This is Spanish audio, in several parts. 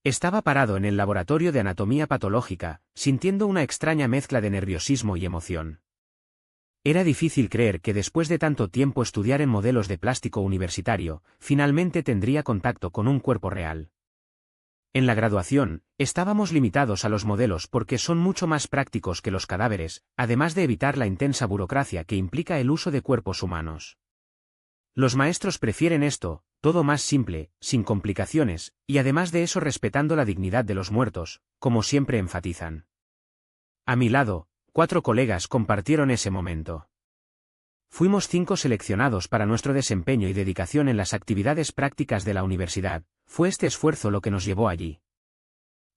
Estaba parado en el laboratorio de anatomía patológica, sintiendo una extraña mezcla de nerviosismo y emoción. Era difícil creer que después de tanto tiempo estudiar en modelos de plástico universitario, finalmente tendría contacto con un cuerpo real. En la graduación, estábamos limitados a los modelos porque son mucho más prácticos que los cadáveres, además de evitar la intensa burocracia que implica el uso de cuerpos humanos. Los maestros prefieren esto, todo más simple, sin complicaciones, y además de eso respetando la dignidad de los muertos, como siempre enfatizan. A mi lado, 4 colegas compartieron ese momento. Fuimos 5 seleccionados para nuestro desempeño y dedicación en las actividades prácticas de la universidad. Fue este esfuerzo lo que nos llevó allí.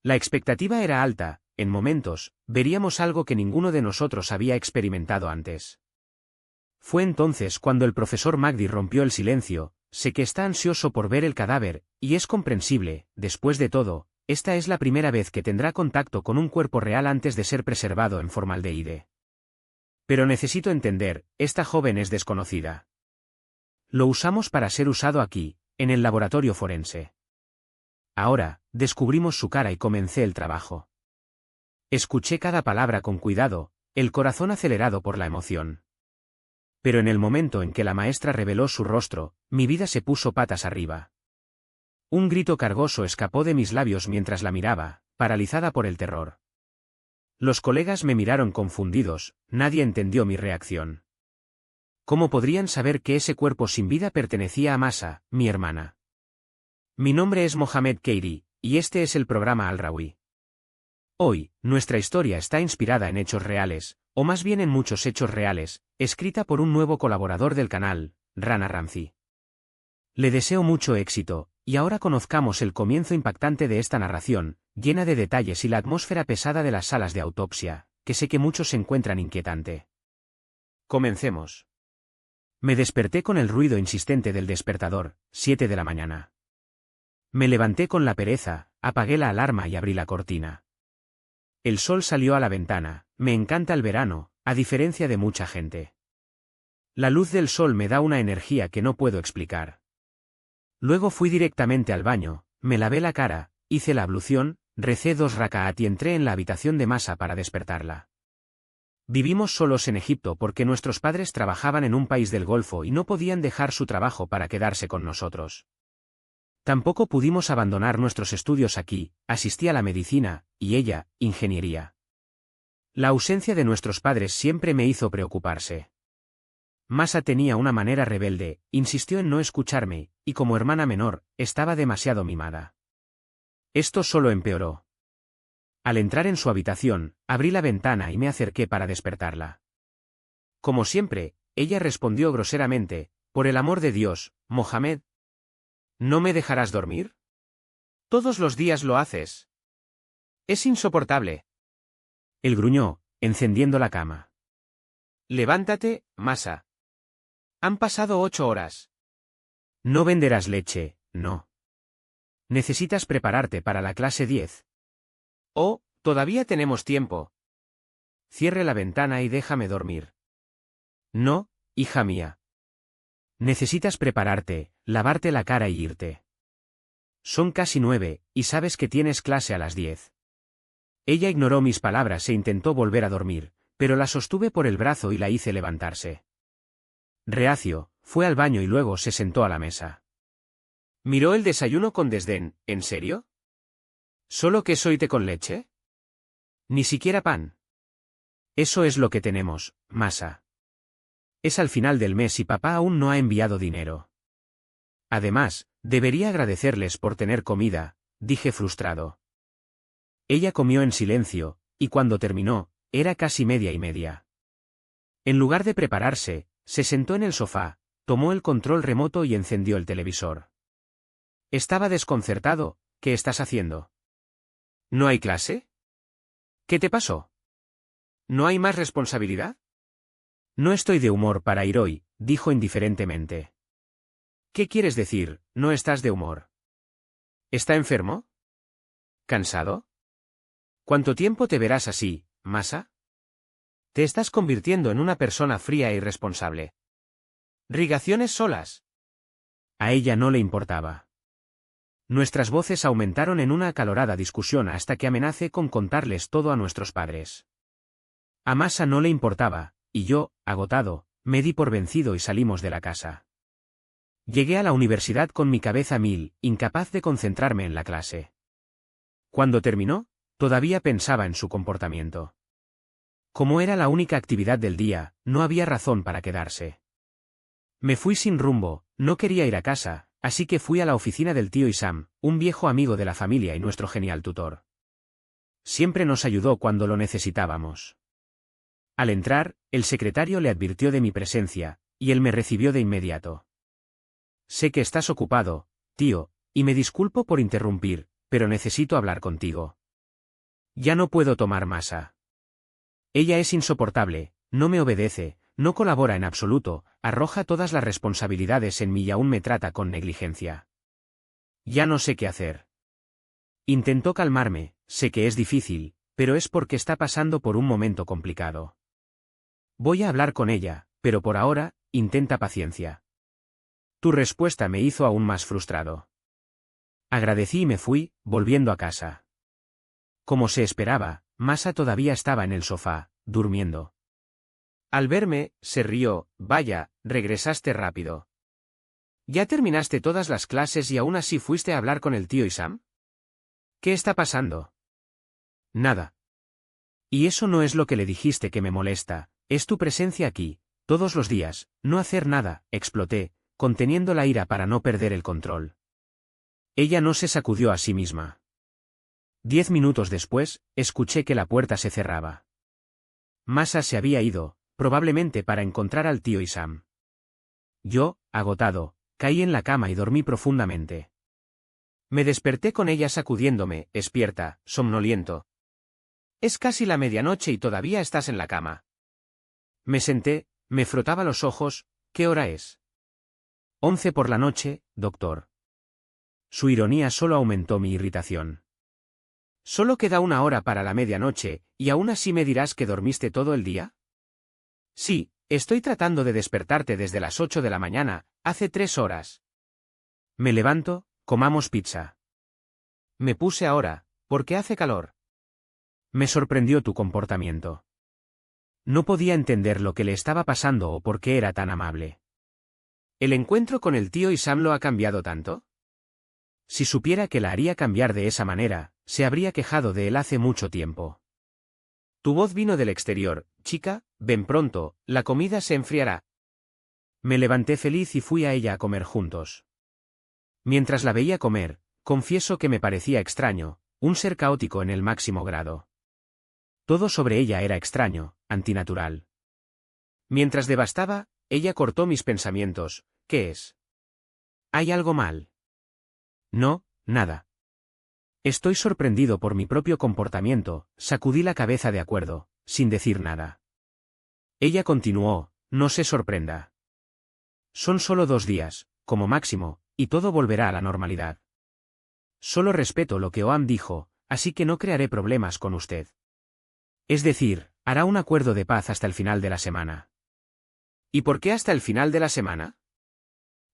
La expectativa era alta, en momentos, veríamos algo que ninguno de nosotros había experimentado antes. Fue entonces cuando el profesor Magdi rompió el silencio. Sé que está ansioso por ver el cadáver, y es comprensible, después de todo, esta es la primera vez que tendrá contacto con un cuerpo real antes de ser preservado en formaldehíde. Pero necesito entender, esta joven es desconocida. Lo usamos para ser usado aquí, en el laboratorio forense. Ahora, descubrimos su cara y comencé el trabajo. Escuché cada palabra con cuidado, el corazón acelerado por la emoción. Pero en el momento en que la maestra reveló su rostro, mi vida se puso patas arriba. Un grito cargoso escapó de mis labios mientras la miraba, paralizada por el terror. Los colegas me miraron confundidos, nadie entendió mi reacción. ¿Cómo podrían saber que ese cuerpo sin vida pertenecía a Masa, mi hermana? Mi nombre es Mohamed Keiri, y este es el programa Al-Rawi. Hoy, nuestra historia está inspirada en hechos reales, o más bien en muchos hechos reales, escrita por un nuevo colaborador del canal, Rana Ramzi. Le deseo mucho éxito, y ahora conozcamos el comienzo impactante de esta narración, llena de detalles y la atmósfera pesada de las salas de autopsia, que sé que muchos se encuentran inquietante. Comencemos. Me desperté con el ruido insistente del despertador, 7 de la mañana. Me levanté con la pereza, apagué la alarma y abrí la cortina. El sol salió a la ventana, me encanta el verano, a diferencia de mucha gente. La luz del sol me da una energía que no puedo explicar. Luego fui directamente al baño, me lavé la cara, hice la ablución, recé 2 raka'at y entré en la habitación de Masa para despertarla. Vivimos solos en Egipto porque nuestros padres trabajaban en un país del Golfo y no podían dejar su trabajo para quedarse con nosotros. Tampoco pudimos abandonar nuestros estudios aquí, asistí a la medicina, y ella, ingeniería. La ausencia de nuestros padres siempre me hizo preocuparse. Masa tenía una manera rebelde, insistió en no escucharme, y como hermana menor, estaba demasiado mimada. Esto solo empeoró. Al entrar en su habitación, abrí la ventana y me acerqué para despertarla. Como siempre, ella respondió groseramente, por el amor de Dios, Mohamed. ¿No me dejarás dormir? Todos los días lo haces. Es insoportable. Él gruñó, encendiendo la cama. Levántate, Masa. Han pasado 8 horas. No venderás leche, no. Necesitas prepararte para la clase 10. Oh, todavía tenemos tiempo. Cierre la ventana y déjame dormir. No, hija mía. Necesitas prepararte, lavarte la cara y irte. Son casi 9, y sabes que tienes clase a las 10. Ella ignoró mis palabras e intentó volver a dormir, pero la sostuve por el brazo y la hice levantarse. Reacio, fue al baño y luego se sentó a la mesa. Miró el desayuno con desdén. ¿En serio? ¿Solo queso y té con leche? Ni siquiera pan. Eso es lo que tenemos, Masa. Es al final del mes y papá aún no ha enviado dinero. Además, debería agradecerles por tener comida, dije frustrado. Ella comió en silencio, y cuando terminó, era casi 1:30. En lugar de prepararse, se sentó en el sofá, tomó el control remoto y encendió el televisor. Estaba desconcertado. ¿Qué estás haciendo? ¿No hay clase? ¿Qué te pasó? ¿No hay más responsabilidad? No estoy de humor para ir hoy, dijo indiferentemente. ¿Qué quieres decir, no estás de humor? ¿Está enfermo? ¿Cansado? ¿Cuánto tiempo te verás así, Masa? Te estás convirtiendo en una persona fría e irresponsable. ¿Rigaciones solas? A ella no le importaba. Nuestras voces aumentaron en una acalorada discusión hasta que amenacé con contarles todo a nuestros padres. A Masa no le importaba, y yo, agotado, me di por vencido y salimos de la casa. Llegué a la universidad con mi cabeza a mil, incapaz de concentrarme en la clase. Cuando terminó, todavía pensaba en su comportamiento. Como era la única actividad del día, no había razón para quedarse. Me fui sin rumbo, no quería ir a casa, así que fui a la oficina del tío Isam, un viejo amigo de la familia y nuestro genial tutor. Siempre nos ayudó cuando lo necesitábamos. Al entrar, el secretario le advirtió de mi presencia, y él me recibió de inmediato. Sé que estás ocupado, tío, y me disculpo por interrumpir, pero necesito hablar contigo. Ya no puedo tomar Masa. Ella es insoportable, no me obedece, no colabora en absoluto, arroja todas las responsabilidades en mí y aún me trata con negligencia. Ya no sé qué hacer. Intentó calmarme, sé que es difícil, pero es porque está pasando por un momento complicado. Voy a hablar con ella, pero por ahora, intenta paciencia. Tu respuesta me hizo aún más frustrado. Agradecí y me fui, volviendo a casa. Como se esperaba, Masa todavía estaba en el sofá, durmiendo. Al verme, se rió. Vaya, regresaste rápido. ¿Ya terminaste todas las clases y aún así fuiste a hablar con el tío Isam? ¿Qué está pasando? Nada. Y eso no es lo que le dijiste que me molesta, es tu presencia aquí, todos los días, no hacer nada, exploté, conteniendo la ira para no perder el control. Ella no se sacudió a sí misma. 10 minutos después, escuché que la puerta se cerraba. Masa se había ido, probablemente para encontrar al tío Isam. Yo, agotado, caí en la cama y dormí profundamente. Me desperté con ella sacudiéndome, despierta, somnoliento. Es casi la medianoche y todavía estás en la cama. Me senté, me frotaba los ojos. ¿Qué hora es? 11 por la noche, doctor. Su ironía solo aumentó mi irritación. Solo queda una hora para la medianoche, ¿y aún así me dirás que dormiste todo el día? Sí, estoy tratando de despertarte desde las 8 de la mañana, hace 3 horas. Me levanto, comamos pizza. Me puse ahora, porque hace calor. Me sorprendió tu comportamiento. No podía entender lo que le estaba pasando o por qué era tan amable. ¿El encuentro con el tío Isam lo ha cambiado tanto? Si supiera que la haría cambiar de esa manera, se habría quejado de él hace mucho tiempo. Tu voz vino del exterior, chica, ven pronto, la comida se enfriará. Me levanté feliz y fui a ella a comer juntos. Mientras la veía comer, confieso que me parecía extraño, un ser caótico en el máximo grado. Todo sobre ella era extraño, antinatural. Mientras devastaba, ella cortó mis pensamientos. ¿Qué es? ¿Hay algo mal? No, nada. Estoy sorprendido por mi propio comportamiento, sacudí la cabeza de acuerdo, sin decir nada. Ella continuó, no se sorprenda. Son solo 2 días, como máximo, y todo volverá a la normalidad. Solo respeto lo que Oam dijo, así que no crearé problemas con usted. Es decir, hará un acuerdo de paz hasta el final de la semana. ¿Y por qué hasta el final de la semana?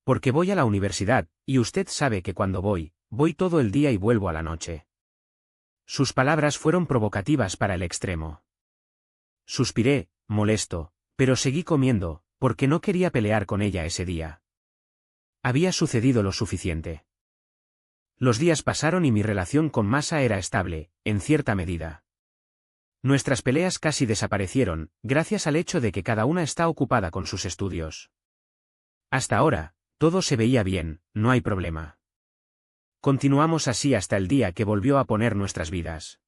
Porque voy a la universidad, y usted sabe que cuando voy todo el día y vuelvo a la noche. Sus palabras fueron provocativas para el extremo. Suspiré, molesto, pero seguí comiendo, porque no quería pelear con ella ese día. Había sucedido lo suficiente. Los días pasaron y mi relación con Masa era estable, en cierta medida. Nuestras peleas casi desaparecieron, gracias al hecho de que cada una está ocupada con sus estudios. Hasta ahora, todo se veía bien, no hay problema. Continuamos así hasta el día que volvió a poner nuestras vidas.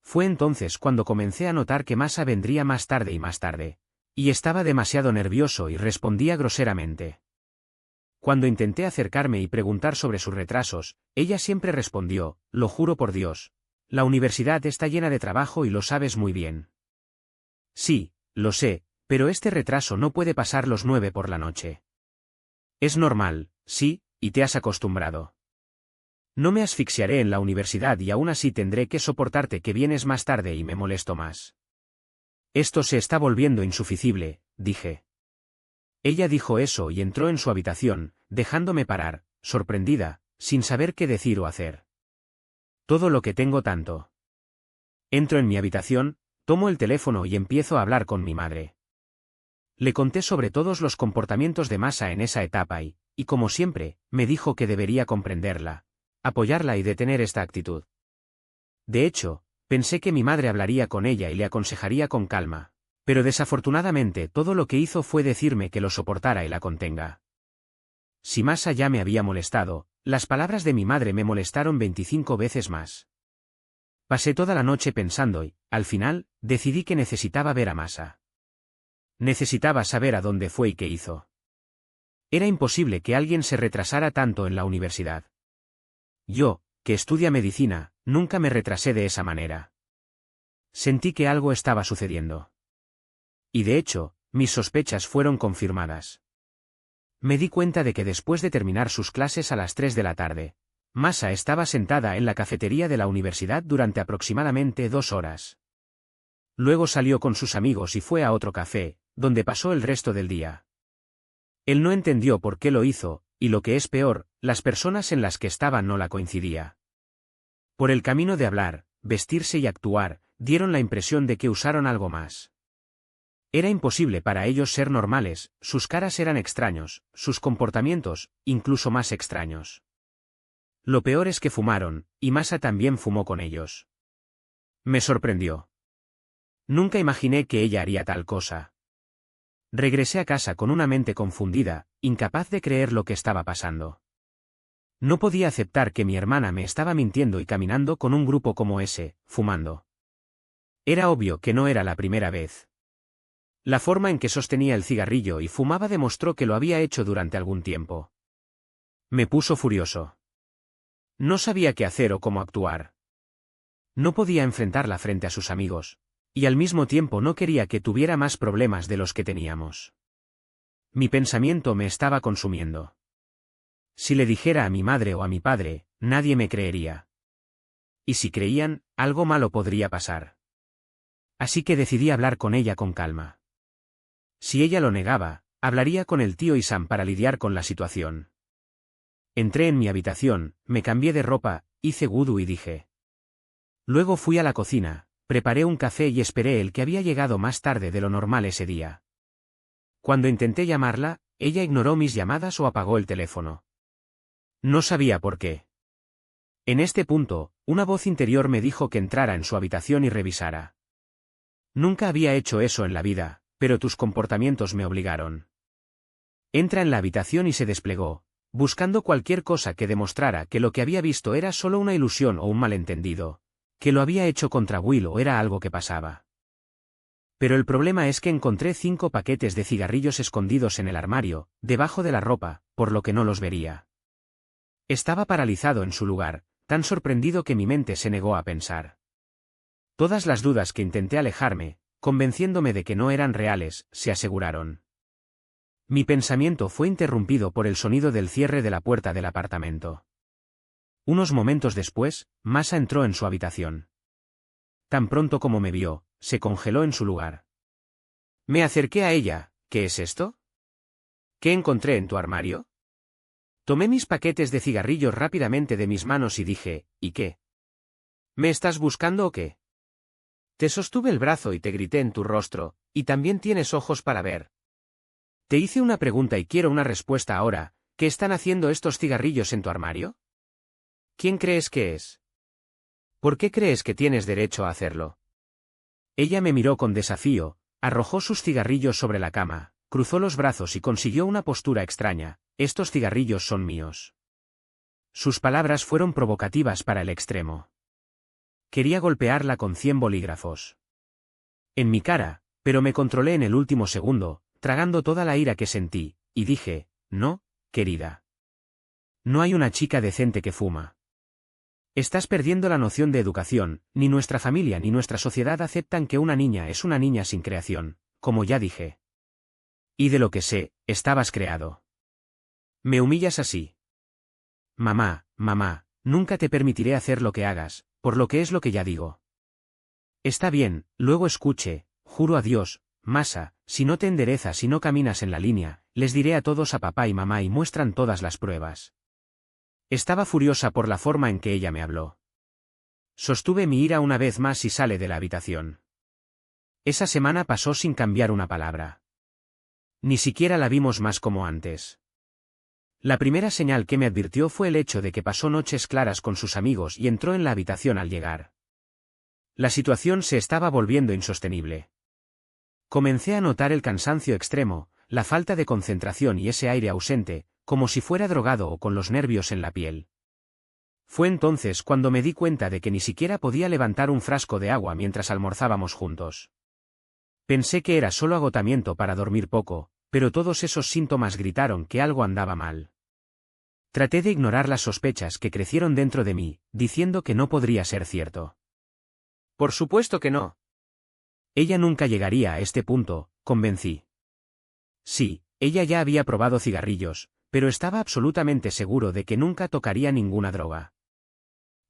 Fue entonces cuando comencé a notar que Masa vendría más tarde y más tarde, y estaba demasiado nervioso y respondía groseramente. Cuando intenté acercarme y preguntar sobre sus retrasos, ella siempre respondió, lo juro por Dios, la universidad está llena de trabajo y lo sabes muy bien. Sí, lo sé, pero este retraso no puede pasar los 9 por la noche. Es normal, sí, y te has acostumbrado. No me asfixiaré en la universidad y aún así tendré que soportarte que vienes más tarde y me molesto más. Esto se está volviendo insuficible, dije. Ella dijo eso y entró en su habitación, dejándome parar, sorprendida, sin saber qué decir o hacer. Todo lo que tengo tanto. Entro en mi habitación, tomo el teléfono y empiezo a hablar con mi madre. Le conté sobre todos los comportamientos de Masa en esa etapa y como siempre, me dijo que debería comprenderla, apoyarla y detener esta actitud. De hecho, pensé que mi madre hablaría con ella y le aconsejaría con calma, pero desafortunadamente todo lo que hizo fue decirme que lo soportara y la contenga. Si Masa ya me había molestado, las palabras de mi madre me molestaron 25 veces más. Pasé toda la noche pensando y, al final, decidí que necesitaba ver a Masa. Necesitaba saber a dónde fue y qué hizo. Era imposible que alguien se retrasara tanto en la universidad. Yo, que estudia medicina, nunca me retrasé de esa manera. Sentí que algo estaba sucediendo. Y de hecho, mis sospechas fueron confirmadas. Me di cuenta de que después de terminar sus clases a las 3 de la tarde, Masa estaba sentada en la cafetería de la universidad durante aproximadamente 2 horas. Luego salió con sus amigos y fue a otro café, donde pasó el resto del día. Él no entendió por qué lo hizo, y lo que es peor, las personas en las que estaba no la coincidía. Por el camino de hablar, vestirse y actuar, dieron la impresión de que usaron algo más. Era imposible para ellos ser normales, sus caras eran extraños, sus comportamientos, incluso más extraños. Lo peor es que fumaron, y Masa también fumó con ellos. Me sorprendió. Nunca imaginé que ella haría tal cosa. Regresé a casa con una mente confundida, incapaz de creer lo que estaba pasando. No podía aceptar que mi hermana me estaba mintiendo y caminando con un grupo como ese, fumando. Era obvio que no era la primera vez. La forma en que sostenía el cigarrillo y fumaba demostró que lo había hecho durante algún tiempo. Me puso furioso. No sabía qué hacer o cómo actuar. No podía enfrentarla frente a sus amigos, y al mismo tiempo no quería que tuviera más problemas de los que teníamos. Mi pensamiento me estaba consumiendo. Si le dijera a mi madre o a mi padre, nadie me creería. Y si creían, algo malo podría pasar. Así que decidí hablar con ella con calma. Si ella lo negaba, hablaría con el tío Isam para lidiar con la situación. Entré en mi habitación, me cambié de ropa, hice wudú y dije. Luego fui a la cocina, preparé un café y esperé el que había llegado más tarde de lo normal ese día. Cuando intenté llamarla, ella ignoró mis llamadas o apagó el teléfono. No sabía por qué. En este punto, una voz interior me dijo que entrara en su habitación y revisara. Nunca había hecho eso en la vida, pero tus comportamientos me obligaron. Entra en la habitación y se desplegó, buscando cualquier cosa que demostrara que lo que había visto era solo una ilusión o un malentendido, que lo había hecho contra Will o era algo que pasaba. Pero el problema es que encontré 5 paquetes de cigarrillos escondidos en el armario, debajo de la ropa, por lo que no los vería. Estaba paralizado en su lugar, tan sorprendido que mi mente se negó a pensar. Todas las dudas que intenté alejarme, convenciéndome de que no eran reales, se aseguraron. Mi pensamiento fue interrumpido por el sonido del cierre de la puerta del apartamento. Unos momentos después, Masa entró en su habitación. Tan pronto como me vio, se congeló en su lugar. Me acerqué a ella. ¿Qué es esto? ¿Qué encontré en tu armario? Tomé mis paquetes de cigarrillos rápidamente de mis manos y dije, ¿y qué? ¿Me estás buscando o qué? Te sostuve el brazo y te grité en tu rostro, y también tienes ojos para ver. Te hice una pregunta y quiero una respuesta ahora. ¿Qué están haciendo estos cigarrillos en tu armario? ¿Quién crees que es? ¿Por qué crees que tienes derecho a hacerlo? Ella me miró con desafío, arrojó sus cigarrillos sobre la cama, cruzó los brazos y consiguió una postura extraña. Estos cigarrillos son míos. Sus palabras fueron provocativas para el extremo. Quería golpearla con 100 bolígrafos. En mi cara, pero me controlé en el último segundo, tragando toda la ira que sentí, y dije, no, querida. No hay una chica decente que fuma. Estás perdiendo la noción de educación, ni nuestra familia ni nuestra sociedad aceptan que una niña es una niña sin creación, como ya dije. Y de lo que sé, estabas creado. Me humillas así. Mamá, nunca te permitiré hacer lo que hagas, por lo que es lo que ya digo. Está bien, luego escuche, juro a Dios, Masa, si no te enderezas y no caminas en la línea, les diré a todos a papá y mamá y muestran todas las pruebas. Estaba furiosa por la forma en que ella me habló. Sostuve mi ira una vez más y salí de la habitación. Esa semana pasó sin cambiar una palabra. Ni siquiera la vimos más como antes. La primera señal que me advirtió fue el hecho de que pasó noches claras con sus amigos y entró en la habitación al llegar. La situación se estaba volviendo insostenible. Comencé a notar el cansancio extremo, la falta de concentración y ese aire ausente, como si fuera drogado o con los nervios en la piel. Fue entonces cuando me di cuenta de que ni siquiera podía levantar un frasco de agua mientras almorzábamos juntos. Pensé que era solo agotamiento para dormir poco, pero todos esos síntomas gritaron que algo andaba mal. Traté de ignorar las sospechas que crecieron dentro de mí, diciendo que no podría ser cierto. Por supuesto que no. Ella nunca llegaría a este punto, convencí. Sí, ella ya había probado cigarrillos, pero estaba absolutamente seguro de que nunca tocaría ninguna droga.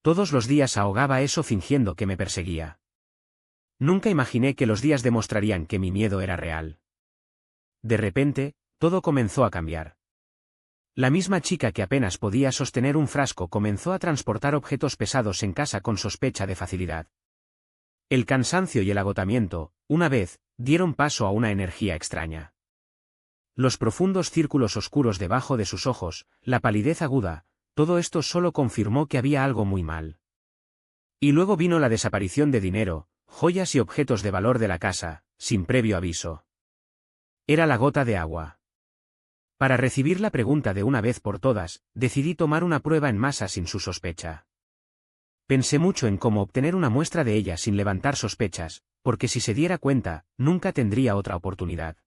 Todos los días ahogaba eso fingiendo que me perseguía. Nunca imaginé que los días demostrarían que mi miedo era real. De repente, todo comenzó a cambiar. La misma chica que apenas podía sostener un frasco comenzó a transportar objetos pesados en casa con sospecha de facilidad. El cansancio y el agotamiento, una vez, dieron paso a una energía extraña. Los profundos círculos oscuros debajo de sus ojos, la palidez aguda, todo esto solo confirmó que había algo muy mal. Y luego vino la desaparición de dinero, joyas y objetos de valor de la casa, sin previo aviso. Era la gota de agua. Para recibir la pregunta de una vez por todas, decidí tomar una prueba en masa sin su sospecha. Pensé mucho en cómo obtener una muestra de ella sin levantar sospechas, porque si se diera cuenta, nunca tendría otra oportunidad.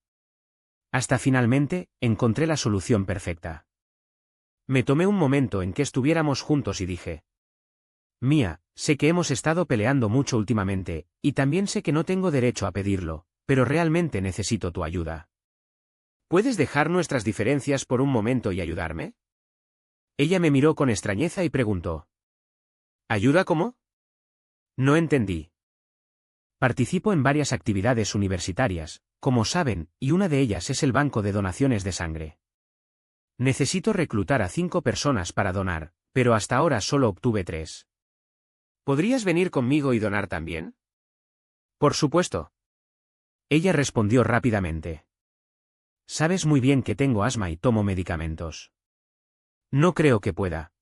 Hasta finalmente, encontré la solución perfecta. Me tomé un momento en que estuviéramos juntos y dije: Mía, sé que hemos estado peleando mucho últimamente, y también sé que no tengo derecho a pedirlo, pero realmente necesito tu ayuda. ¿Puedes dejar nuestras diferencias por un momento y ayudarme? Ella me miró con extrañeza y preguntó: ¿Ayuda cómo? No entendí. Participo en varias actividades universitarias, como saben, y una de ellas es el banco de donaciones de sangre. Necesito reclutar a 5 personas para donar, pero hasta ahora solo obtuve 3. ¿Podrías venir conmigo y donar también? Por supuesto. Ella respondió rápidamente. Sabes muy bien que tengo asma y tomo medicamentos. No creo que pueda.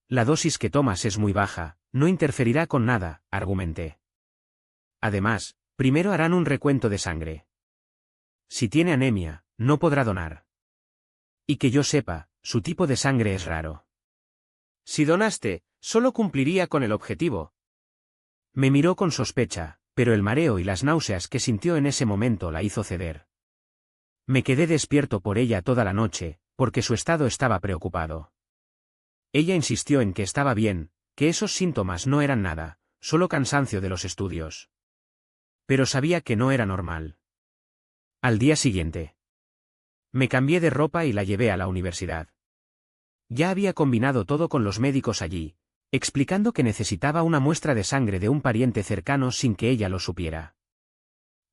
La dosis que tomas es muy baja, no interferirá con nada, argumenté. Además, primero harán un recuento de sangre. Si tiene anemia, no podrá donar. Y que yo sepa, su tipo de sangre es raro. Si donaste, solo cumpliría con el objetivo. Me miró con sospecha, pero el mareo y las náuseas que sintió en ese momento la hizo ceder. Me quedé despierto por ella toda la noche, porque su estado estaba preocupado. Ella insistió en que estaba bien, que esos síntomas no eran nada, solo cansancio de los estudios. Pero sabía que no era normal. Al día siguiente, me cambié de ropa y la llevé a la universidad. Ya había combinado todo con los médicos allí, explicando que necesitaba una muestra de sangre de un pariente cercano sin que ella lo supiera.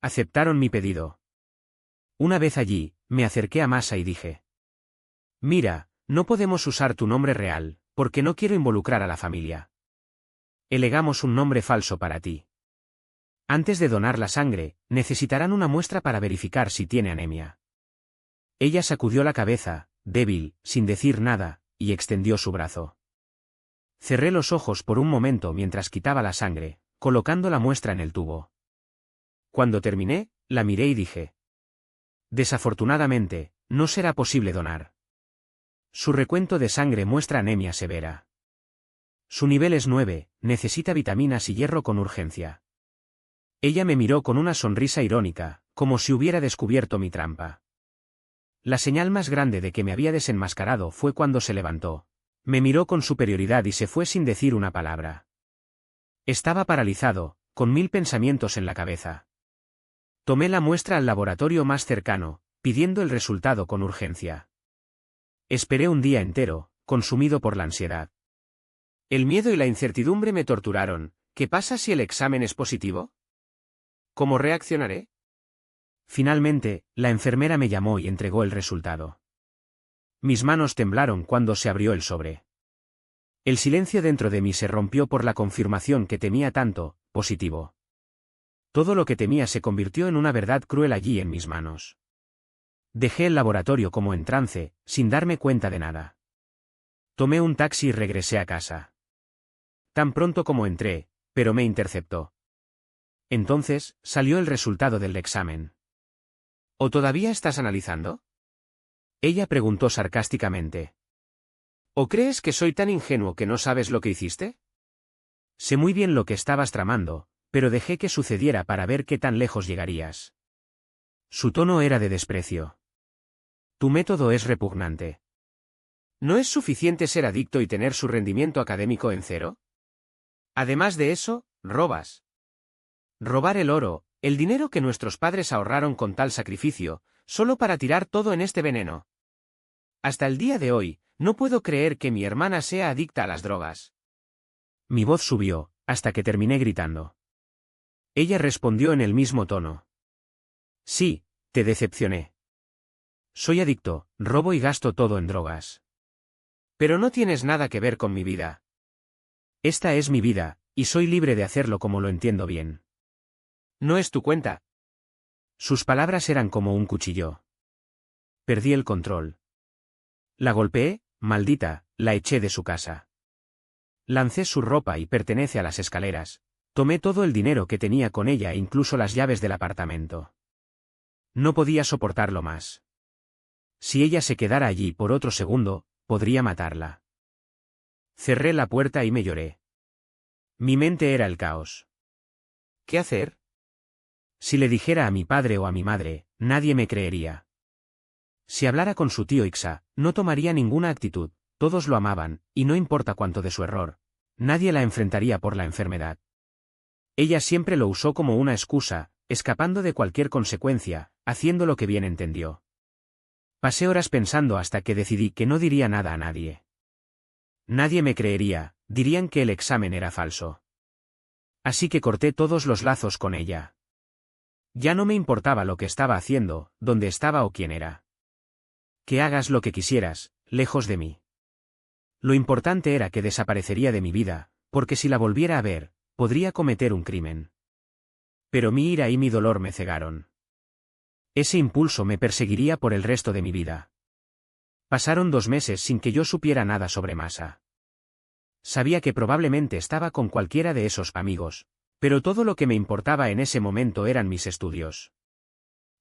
Aceptaron mi pedido. Una vez allí, me acerqué a Masa y dije: Mira, no podemos usar tu nombre real, porque no quiero involucrar a la familia. Elegamos un nombre falso para ti. Antes de donar la sangre, necesitarán una muestra para verificar si tiene anemia. Ella sacudió la cabeza, débil, sin decir nada, y extendió su brazo. Cerré los ojos por un momento mientras quitaba la sangre, colocando la muestra en el tubo. Cuando terminé, la miré y dije: Desafortunadamente, no será posible donar. Su recuento de sangre muestra anemia severa. Su nivel es 9, necesita vitaminas y hierro con urgencia. Ella me miró con una sonrisa irónica, como si hubiera descubierto mi trampa. La señal más grande de que me había desenmascarado fue cuando se levantó. Me miró con superioridad y se fue sin decir una palabra. Estaba paralizado, con 1000 pensamientos en la cabeza. Tomé la muestra al laboratorio más cercano, pidiendo el resultado con urgencia. Esperé un día entero, consumido por la ansiedad. El miedo y la incertidumbre me torturaron. ¿Qué pasa si el examen es positivo? ¿Cómo reaccionaré? Finalmente, la enfermera me llamó y entregó el resultado. Mis manos temblaron cuando se abrió el sobre. El silencio dentro de mí se rompió por la confirmación que temía tanto, positivo. Todo lo que temía se convirtió en una verdad cruel allí en mis manos. Dejé el laboratorio como en trance, sin darme cuenta de nada. Tomé un taxi y regresé a casa. Tan pronto como entré, pero me interceptó. Entonces, salió el resultado del examen. ¿O todavía estás analizando? Ella preguntó sarcásticamente. ¿O crees que soy tan ingenuo que no sabes lo que hiciste? Sé muy bien lo que estabas tramando, pero dejé que sucediera para ver qué tan lejos llegarías. Su tono era de desprecio. Tu método es repugnante. ¿No es suficiente ser adicto y tener su rendimiento académico en cero? Además de eso, robas. Robar el oro, el dinero que nuestros padres ahorraron con tal sacrificio, solo para tirar todo en este veneno. Hasta el día de hoy, no puedo creer que mi hermana sea adicta a las drogas. Mi voz subió, hasta que terminé gritando. Ella respondió en el mismo tono. Sí, te decepcioné. Soy adicto, robo y gasto todo en drogas. Pero no tienes nada que ver con mi vida. Esta es mi vida, y soy libre de hacerlo como lo entiendo bien. No es tu cuenta. Sus palabras eran como un cuchillo. Perdí el control. La golpeé, maldita, la eché de su casa. Lancé su ropa y pertenece a las escaleras. Tomé todo el dinero que tenía con ella e incluso las llaves del apartamento. No podía soportarlo más. Si ella se quedara allí por otro segundo, podría matarla. Cerré la puerta y me lloré. Mi mente era el caos. ¿Qué hacer? Si le dijera a mi padre o a mi madre, nadie me creería. Si hablara con su tío Ixa, no tomaría ninguna actitud, todos lo amaban, y no importa cuánto de su error, nadie la enfrentaría por la enfermedad. Ella siempre lo usó como una excusa, escapando de cualquier consecuencia, haciendo lo que bien entendió. Pasé horas pensando hasta que decidí que no diría nada a nadie. Nadie me creería, dirían que el examen era falso. Así que corté todos los lazos con ella. Ya no me importaba lo que estaba haciendo, dónde estaba o quién era. Que hagas lo que quisieras, lejos de mí. Lo importante era que desaparecería de mi vida, porque si la volviera a ver, podría cometer un crimen. Pero mi ira y mi dolor me cegaron. Ese impulso me perseguiría por el resto de mi vida. Pasaron 2 meses sin que yo supiera nada sobre Masa. Sabía que probablemente estaba con cualquiera de esos amigos, pero todo lo que me importaba en ese momento eran mis estudios.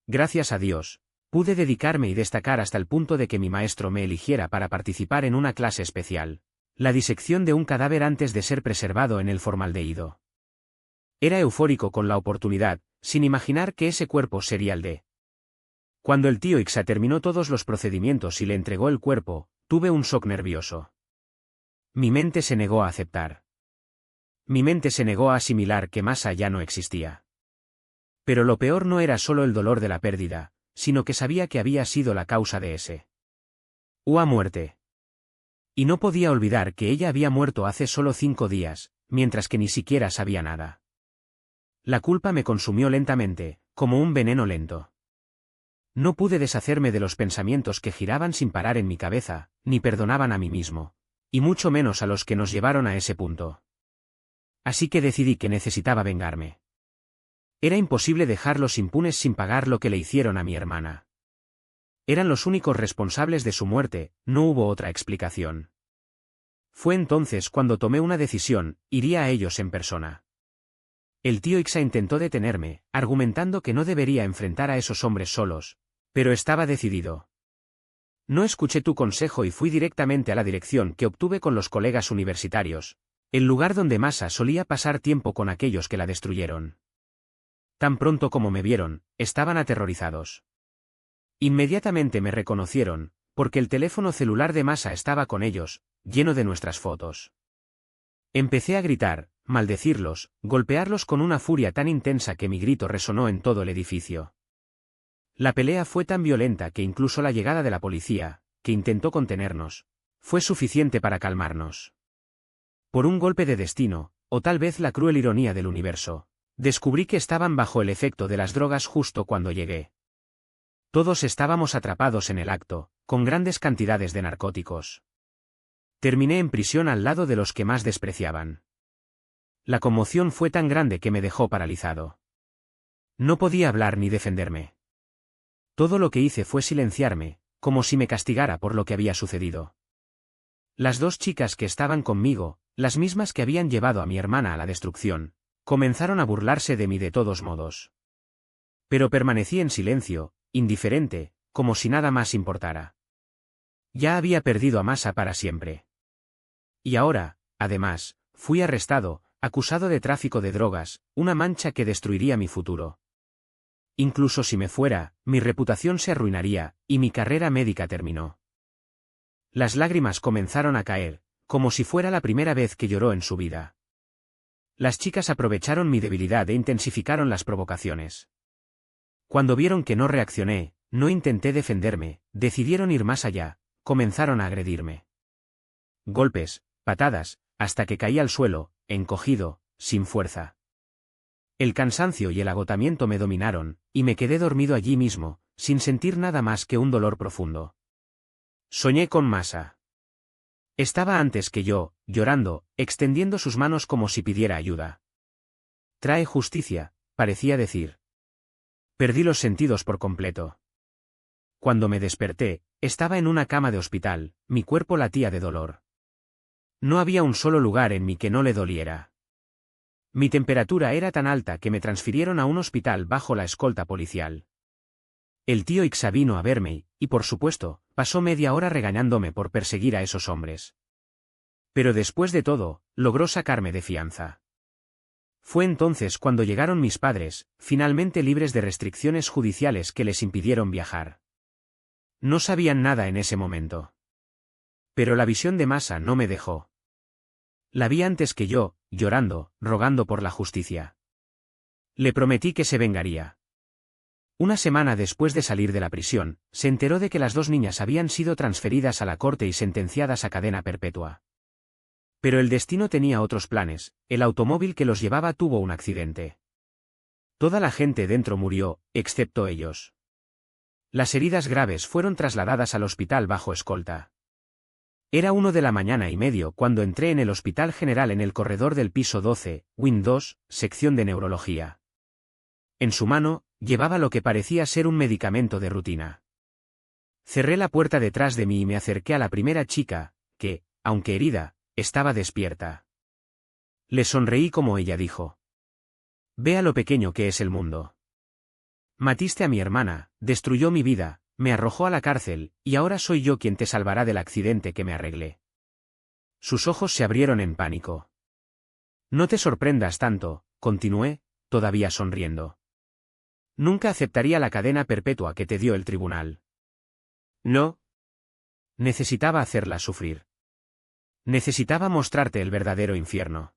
Gracias a Dios, pude dedicarme y destacar hasta el punto de que mi maestro me eligiera para participar en una clase especial, la disección de un cadáver antes de ser preservado en el formaldehído. Era eufórico con la oportunidad, sin imaginar que ese cuerpo sería el de. Cuando el tío Ixa terminó todos los procedimientos y le entregó el cuerpo, tuve un shock nervioso. Mi mente se negó a aceptar. Mi mente se negó a asimilar que Masa ya no existía. Pero lo peor no era solo el dolor de la pérdida, sino que sabía que había sido la causa de ese. Muerte. Y no podía olvidar que ella había muerto hace solo 5 días, mientras que ni siquiera sabía nada. La culpa me consumió lentamente, como un veneno lento. No pude deshacerme de los pensamientos que giraban sin parar en mi cabeza, ni perdonaban a mí mismo, y mucho menos a los que nos llevaron a ese punto. Así que decidí que necesitaba vengarme. Era imposible dejarlos impunes sin pagar lo que le hicieron a mi hermana. Eran los únicos responsables de su muerte, no hubo otra explicación. Fue entonces cuando tomé una decisión, iría a ellos en persona. El tío Ixa intentó detenerme, argumentando que no debería enfrentar a esos hombres solos, pero estaba decidido. No escuché tu consejo y fui directamente a la dirección que obtuve con los colegas universitarios, el lugar donde Masa solía pasar tiempo con aquellos que la destruyeron. Tan pronto como me vieron, estaban aterrorizados. Inmediatamente me reconocieron, porque el teléfono celular de Masa estaba con ellos, lleno de nuestras fotos. Empecé a gritar, maldecirlos, golpearlos con una furia tan intensa que mi grito resonó en todo el edificio. La pelea fue tan violenta que incluso la llegada de la policía, que intentó contenernos, fue suficiente para calmarnos. Por un golpe de destino, o tal vez la cruel ironía del universo, descubrí que estaban bajo el efecto de las drogas justo cuando llegué. Todos estábamos atrapados en el acto, con grandes cantidades de narcóticos. Terminé en prisión al lado de los que más despreciaban. La conmoción fue tan grande que me dejó paralizado. No podía hablar ni defenderme. Todo lo que hice fue silenciarme, como si me castigara por lo que había sucedido. Las dos chicas que estaban conmigo, las mismas que habían llevado a mi hermana a la destrucción, comenzaron a burlarse de mí de todos modos. Pero permanecí en silencio, indiferente, como si nada más importara. Ya había perdido a Masha para siempre. Y ahora, además, fui arrestado, acusado de tráfico de drogas, una mancha que destruiría mi futuro. Incluso si me fuera, mi reputación se arruinaría, y mi carrera médica terminó. Las lágrimas comenzaron a caer, como si fuera la primera vez que lloró en su vida. Las chicas aprovecharon mi debilidad e intensificaron las provocaciones. Cuando vieron que no reaccioné, no intenté defenderme, decidieron ir más allá, comenzaron a agredirme. Golpes, patadas, hasta que caí al suelo, encogido, sin fuerza. El cansancio y el agotamiento me dominaron, y me quedé dormido allí mismo, sin sentir nada más que un dolor profundo. Soñé con Masha. Estaba antes que yo, llorando, extendiendo sus manos como si pidiera ayuda. Trae justicia, parecía decir. Perdí los sentidos por completo. Cuando me desperté, estaba en una cama de hospital, mi cuerpo latía de dolor. No había un solo lugar en mí que no le doliera. Mi temperatura era tan alta que me transfirieron a un hospital bajo la escolta policial. El tío Ixa vino a verme y, por supuesto, pasó media hora regañándome por perseguir a esos hombres. Pero después de todo, logró sacarme de fianza. Fue entonces cuando llegaron mis padres, finalmente libres de restricciones judiciales que les impidieron viajar. No sabían nada en ese momento. Pero la visión de Masha no me dejó. La vi antes que yo, llorando, rogando por la justicia. Le prometí que se vengaría. Una semana después de salir de la prisión, se enteró de que las dos niñas habían sido transferidas a la corte y sentenciadas a cadena perpetua. Pero el destino tenía otros planes, el automóvil que los llevaba tuvo un accidente. Toda la gente dentro murió, excepto ellos. Las heridas graves fueron trasladadas al hospital bajo escolta. Era 1:30 cuando entré en el Hospital General en el corredor del piso 12, Wing 2, sección de neurología. En su mano, llevaba lo que parecía ser un medicamento de rutina. Cerré la puerta detrás de mí y me acerqué a la primera chica, que, aunque herida, estaba despierta. Le sonreí como ella dijo. Vea lo pequeño que es el mundo. Matiste a mi hermana, destruyó mi vida, me arrojó a la cárcel, y ahora soy yo quien te salvará del accidente que me arreglé. Sus ojos se abrieron en pánico. No te sorprendas tanto, continué, todavía sonriendo. Nunca aceptaría la cadena perpetua que te dio el tribunal. No. Necesitaba hacerla sufrir. Necesitaba mostrarte el verdadero infierno.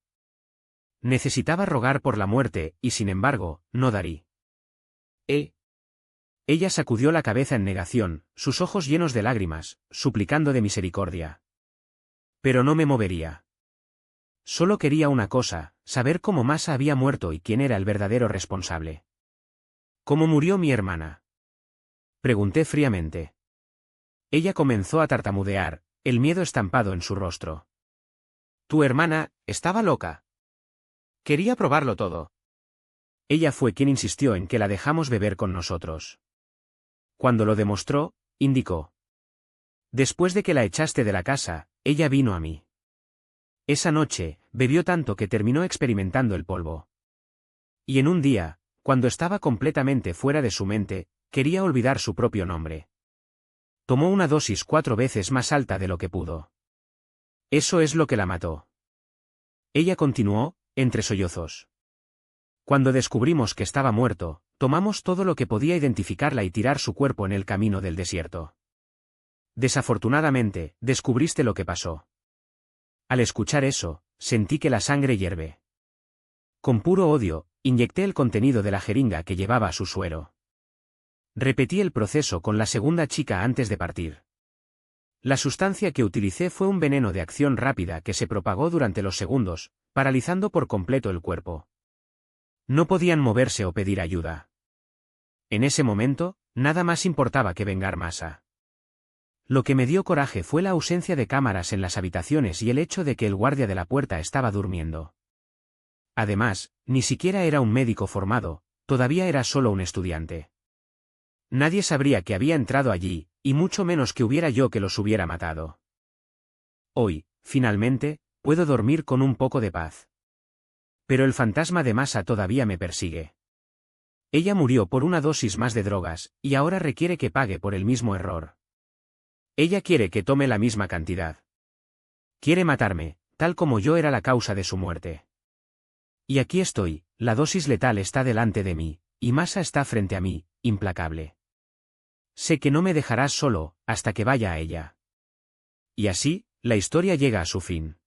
Necesitaba rogar por la muerte, y sin embargo, no darí. Ella sacudió la cabeza en negación, sus ojos llenos de lágrimas, suplicando de misericordia. Pero no me movería. Solo quería una cosa, saber cómo Masha había muerto y quién era el verdadero responsable. ¿Cómo murió mi hermana? Pregunté fríamente. Ella comenzó a tartamudear, el miedo estampado en su rostro. Tu hermana estaba loca. Quería probarlo todo. Ella fue quien insistió en que la dejamos beber con nosotros. Cuando lo demostró, indicó. Después de que la echaste de la casa, ella vino a mí. Esa noche, bebió tanto que terminó experimentando el polvo. Y en un día, cuando estaba completamente fuera de su mente, quería olvidar su propio nombre. Tomó una dosis 4 veces más alta de lo que pudo. Eso es lo que la mató. Ella continuó, entre sollozos. Cuando descubrimos que estaba muerto, tomamos todo lo que podía identificarla y tirar su cuerpo en el camino del desierto. Desafortunadamente, descubriste lo que pasó. Al escuchar eso, sentí que la sangre hierve. Con puro odio, inyecté el contenido de la jeringa que llevaba a su suero. Repetí el proceso con la segunda chica antes de partir. La sustancia que utilicé fue un veneno de acción rápida que se propagó durante los segundos, paralizando por completo el cuerpo. No podían moverse o pedir ayuda. En ese momento, nada más importaba que vengar Masha. Lo que me dio coraje fue la ausencia de cámaras en las habitaciones y el hecho de que el guardia de la puerta estaba durmiendo. Además, ni siquiera era un médico formado, todavía era solo un estudiante. Nadie sabría que había entrado allí, y mucho menos que hubiera yo que los hubiera matado. Hoy, finalmente, puedo dormir con un poco de paz. Pero el fantasma de Masha todavía me persigue. Ella murió por una dosis más de drogas, y ahora requiere que pague por el mismo error. Ella quiere que tome la misma cantidad. Quiere matarme, tal como yo era la causa de su muerte. Y aquí estoy, la dosis letal está delante de mí, y Masha está frente a mí, implacable. Sé que no me dejarás solo, hasta que vaya a ella. Y así, la historia llega a su fin.